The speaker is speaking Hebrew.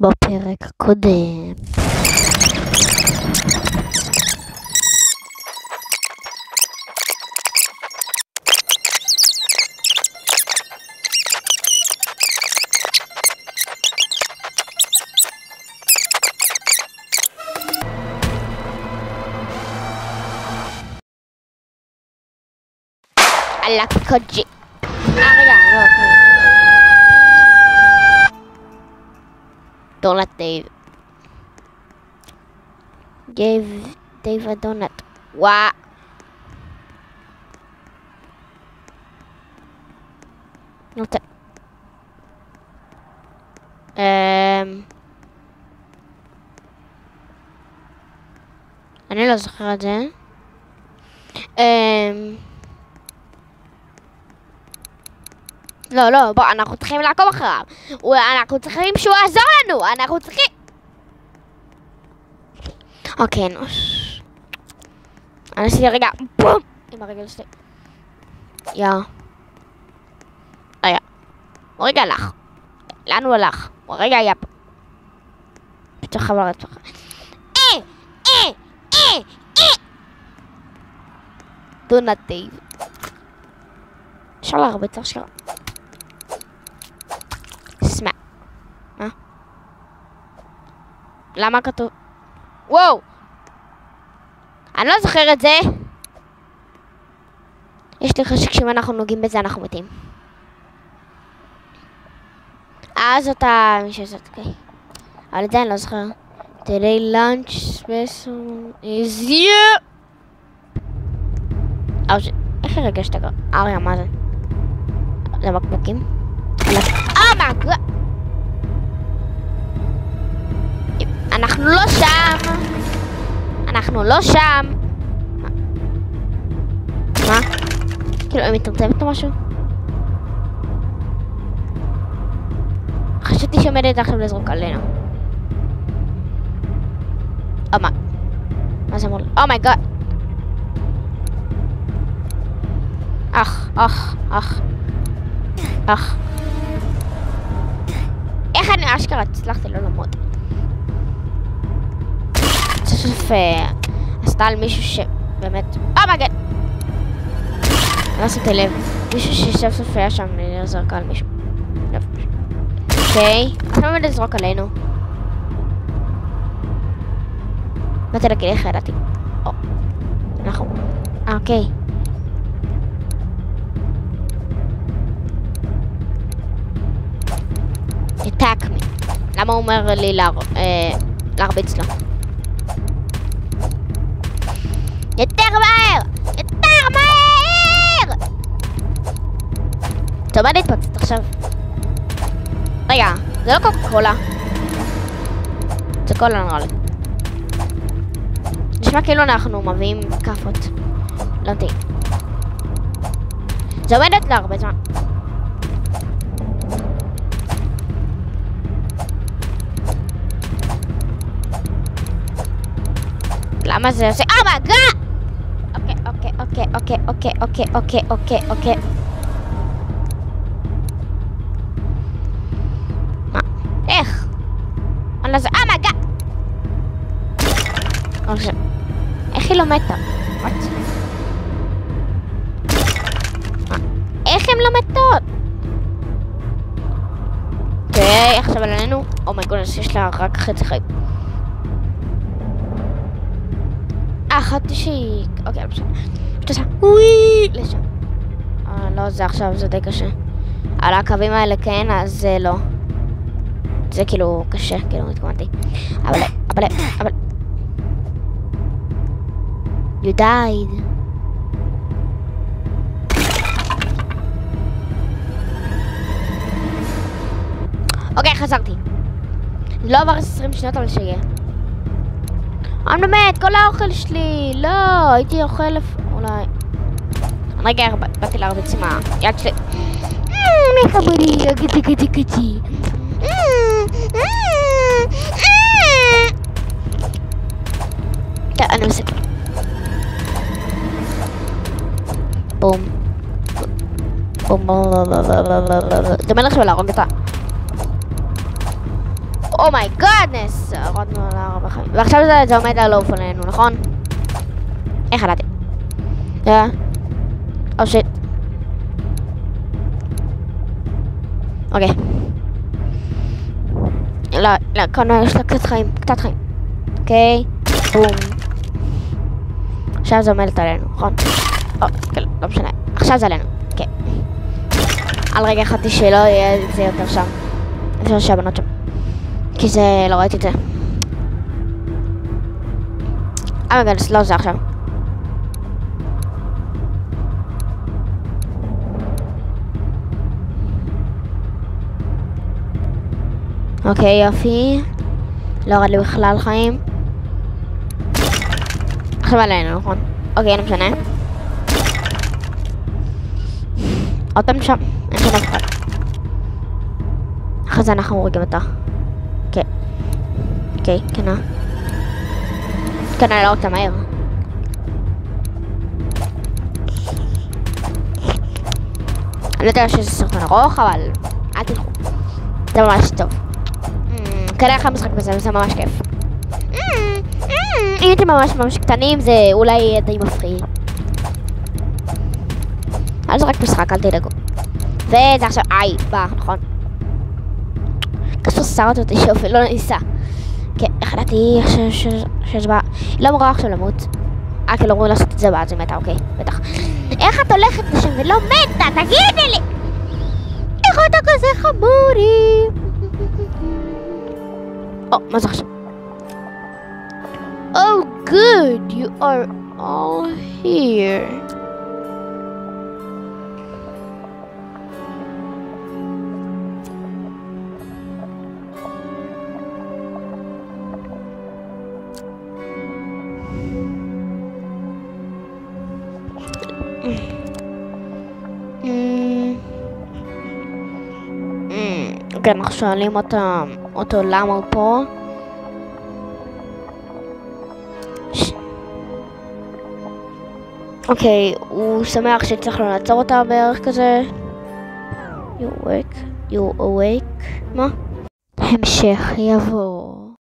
בפרק הקודם. אללה קודג'י. רגע, לא, דונט דייב הדונט. וואה. נותן. אני לא זוכר את זה. לא, בוא, אנחנו צריכים לעקוב אחריו. אנחנו צריכים שהוא יעזור לנו. אנחנו צריכים... אוקיי, נו. אני עשיתי רגע, בום! עם הרגל שלי. רגע. הוא רגע הלך. לאן הוא הלך? הוא רגע היה פה. פתאום חבל רצח. דונט דייב. אפשר להרבץ עכשיו. סמא. מה? למה כתוב? וואו! אני לא זוכר את זה. יש לי חשק שאם אנחנו נוגעים בזה אנחנו מתים. זאת המישהו זאת, אוקיי. אבל את זה אני לא זוכר. Today lunch special is you. איך הרגשת כבר? רגע, מה זה? זה מקבוקים? מה? אנחנו לא שם! אנחנו לא שם! מה? כאילו, היא מתרצבת או משהו? חשבתי שעומדת עכשיו לזרוק עלינו. מה זה אמור? אומייגאד! אך. איך אני אשכרה הצלחתי לא למות? סוף עשתה על מישהו שבאמת... אומייגאד! לא עשיתי לב. מישהו שסוף סוף היה שם זרקה על מישהו. אוקיי. עכשיו עומד לזרוק עלינו. באתי להגיד איך ידעתי. אנחנו... אוקיי. attack me. למה הוא אומר לי להרביץ לו? יותר מהר! יותר מהר! טוב, מה נתפוצץ עכשיו? רגע, זה לא קוקה קולה. זה קולה נראה לי. נשמע כאילו אנחנו מביאים כפות. לא יודעים. זה עומדת להרבה זמן. למה זה עושה? מגע! אוקיי. מה? איך? אני זה... מגע! איך היא לא מתה? איך הן לא מתות? אוקיי, עכשיו עלינו. אומייגודנס, יש לה רק חצי חיים. אחת שהיא... אוקיי, בסדר. שתעשה... וואי! לשם. לא, זה עכשיו, זה די קשה. על הקווים האלה כן, אז זה לא. זה כאילו קשה, כאילו התכוונתי. אבל... You died. אוקיי, חזרתי. לא עבר 20 שניות אבל שיהיה. אני באמת, כל האוכל שלי. לא, הייתי אוכל אולי. רגע, באתי להרביץ עם היד שלי. מחברי, גדי. טוב, אני מספר. בום. דומה לך להרוג אותה. אומי גודנס! הורדנו על הרבה חיים. ועכשיו זה עומד לעוף עלינו, נכון? איך ידעתי? או שיט. אוקיי. לא, קודם יש לה קצת חיים. אוקיי. בום. עכשיו זה עומדת עלינו, נכון? לא משנה. עכשיו זה עלינו. כן. על רגע חשבתי שלא יהיה את זה יותר שם. אפשר שהבנות שם. כי זה... לא ראיתי את זה. גדס, לא זה עכשיו. אוקיי, יופי. לא ירד לי בכלל חיים. עכשיו עלינו, נכון? אוקיי, לא משנה. עוד פעם שם. אין שם אף אחד. אחרי זה אנחנו הורגים אותה. אוקיי. אוקיי, כנה. כנה, לא אותה מהר. אני לא יודע שזה סרטון ארוך, אבל אל תלכו. זה ממש טוב. כנראה לך משחק בזה, וזה ממש כיף. אם אתם ממש קטנים, זה אולי יהיה די מפחיד. אבל זה רק משחק, אל תדאגו. וזה עכשיו, נכון. קשור שרת אותי שאופי, לא ניסה. כן, החלטתי שיש בה... לא אמורה עכשיו למות. כי לא אמורים לעשות את זה ואז היא מתה, אוקיי, בטח. איך את הולכת לשם ולא מתה? תגידי לי! איך אתה כזה חמורי? מה זה עכשיו? Oh good, you are all here. אוקיי, אנחנו שואלים אותו למה הוא פה. אוקיי, הוא שמח שצריך לו לעצור אותה בערך כזה. You awake? מה? המשך יבוא.